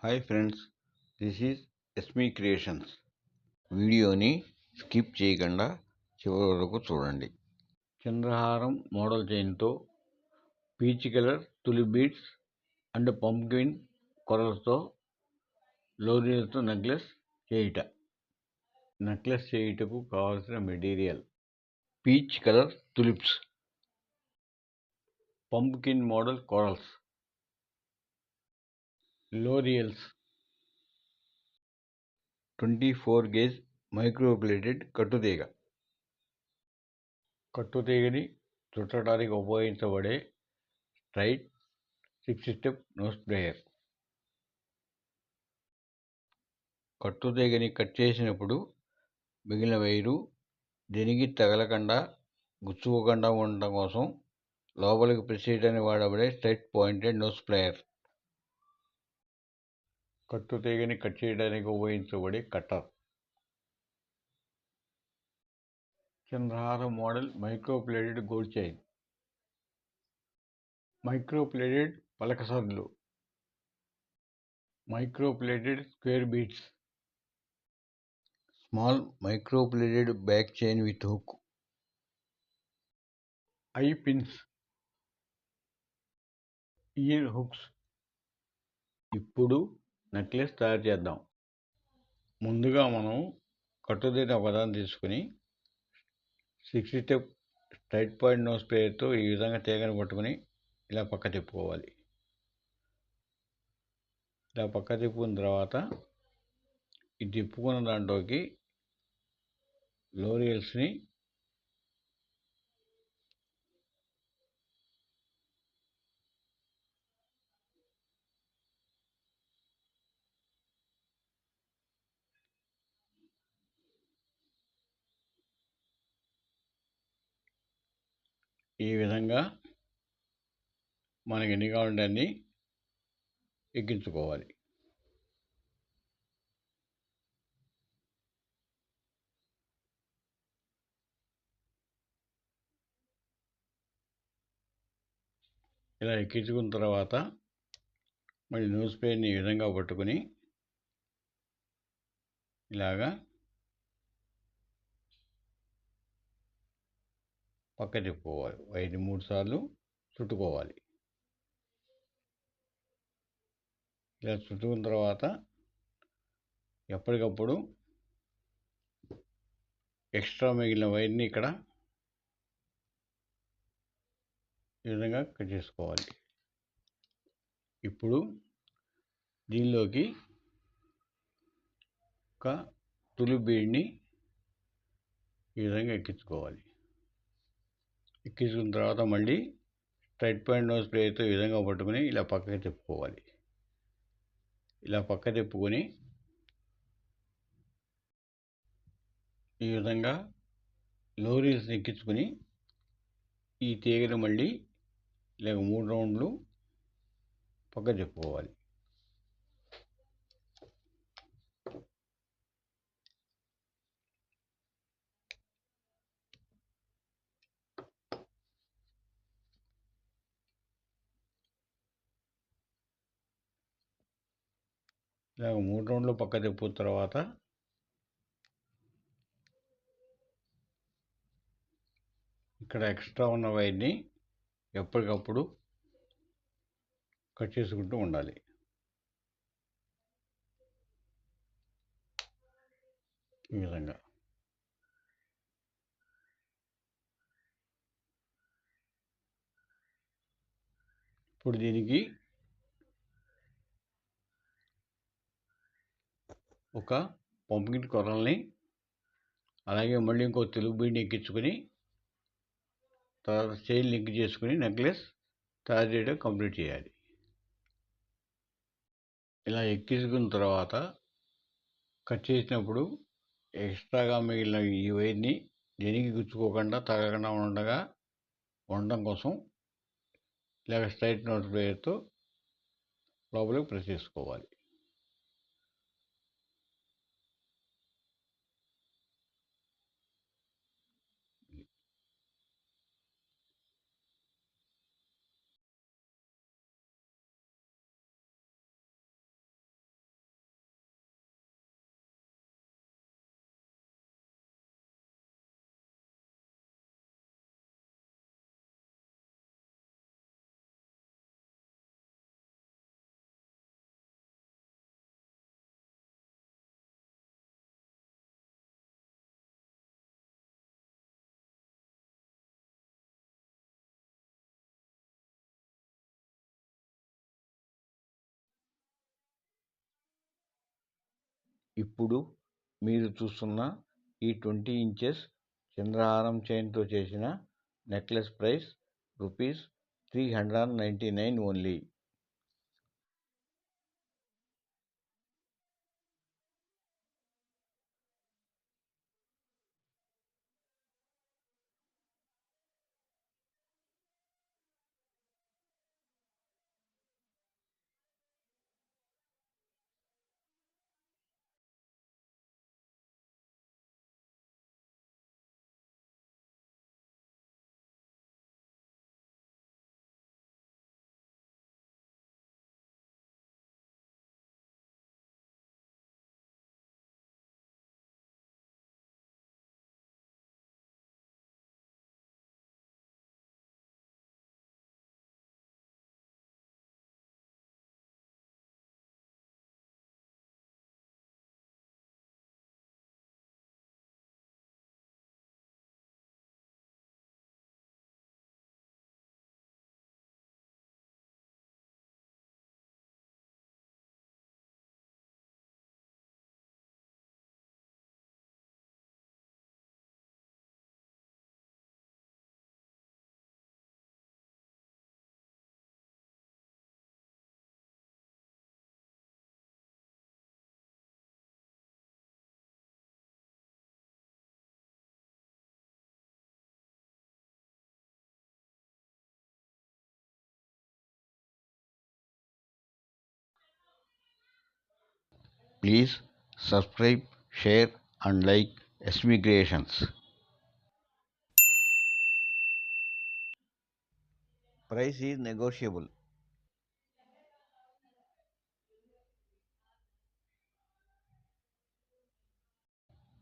Hi friends, this is Esme creations. వీడియోని skip చేయకుండా చివరి వరకు చూడండి. చంద్రహారం మోడల్ చైన్తో peach colour tulip beads and pumpkin కొరలతో లోరీలతో నెక్లెస్ చేయుటకు కావలసిన material: peach colour tulips, pumpkin model corals, లోరియల్స్, 24 గేజ్ మైక్రోప్లేటెడ్ కట్టుతీగని చుట్టడానికి ఉపయోగించబడే స్ట్రైట్ 6 స్టెప్ నోస్ ప్లేయర్. కట్టుతీగని కట్ చేసినప్పుడు మిగిలిన వైరు దేనికి తగలకుండా గుచ్చుకోకుండా ఉండటం కోసం లోపలికి ప్రెస్ చేయడానికి వాడబడే స్ట్రైట్ పాయింటెడ్ నోస్ ప్లేయర్. కట్టుతీగని కట్ చేయడానికి ఉపయోగించబడే కట్టర్. చంద్రహారం model microplated gold chain. Microplated పలకసర్లు, microplated square beads, small microplated back chain with hook, eye pins, ear hooks. ఇప్పుడు నెక్లెస్ తయారు చేద్దాం. ముందుగా మనం కట్టుతీగని ఒకదాన్ని తీసుకుని 6 స్టెప్ స్ట్రైట్ పాయింట్ నోస్ ప్లేయర్తో ఈ విధంగా తీగని పట్టుకుని ఇలా పక్క తిప్పుకోవాలి. ఇలా పక్క తిప్పుకున్న తర్వాత ఈ తిప్పుకున్న దాంట్లోకి లోరియల్స్ని ఈ విధంగా మనకి ఎన్ని కావాలంటే అన్ని ఎక్కించుకోవాలి. ఇలా ఎక్కించుకున్న తర్వాత మళ్ళీ న్యూస్ పేపర్ని ఈ విధంగా పట్టుకుని ఇలాగా పక్క తిప్పుకోవాలి. వైర్ని 3 సార్లు చుట్టుకోవాలి. ఇలా చుట్టుకున్న తర్వాత ఎప్పటికప్పుడు ఎక్స్ట్రా మిగిలిన వైర్ని ఇక్కడ ఈ విధంగా కట్ చేసుకోవాలి. ఇప్పుడు దీనిలోకి ఒక తులి బీడ్ని ఈ విధంగా ఎక్కించుకోవాలి. ఎక్కించుకున్న తర్వాత మళ్ళీ స్ట్రైట్ పాయింట్ నోస్ ప్లేయర్తో ఈ విధంగా పట్టుకుని ఇలా పక్కకి తిప్పుకోవాలి. ఇలా పక్క తిప్పుకొని ఈ విధంగా లోరీల్స్ని ఎక్కించుకుని ఈ తీగని మళ్ళీ ఇలాగ 3 రౌండ్లు పక్క తిప్పుకోవాలి. ఇలాగ 3 రౌండ్లు పక్క తిప్పుకున్న తర్వాత ఇక్కడ ఎక్స్ట్రా ఉన్న వైర్ని ఎప్పటికప్పుడు కట్ చేసుకుంటూ ఉండాలి. ఈ విధంగా ఇప్పుడు దీనికి ఒక పంప్కిన్ కొరల్ని అలాగే మళ్ళీ ఇంకో తెలుగు బీడ్ని ఎక్కించుకొని తర్వాత చైన్ లింక్ చేసుకుని నెక్లెస్ తయారు చేయడం కంప్లీట్ చేయాలి. ఇలా ఎక్కించుకున్న తర్వాత కట్ చేసినప్పుడు ఎక్స్ట్రాగా మిగిలిన ఈ వైర్ని దేనికి గుచ్చుకోకుండా తగలకుండా ఉండడం కోసం ఇలాగ స్ట్రైట్ నోట్ ప్లేయర్తో లోపలికి ప్రెస్ చేసుకోవాలి. ఇప్పుడు మీరు చూస్తున్న ఈ 20 ఇంచెస్ చంద్రహారం చైన్తో చేసిన necklace price rupees 399 only. Please subscribe, share and like SB Creations. Price is negotiable.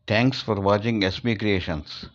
Thanks for watching SB Creations.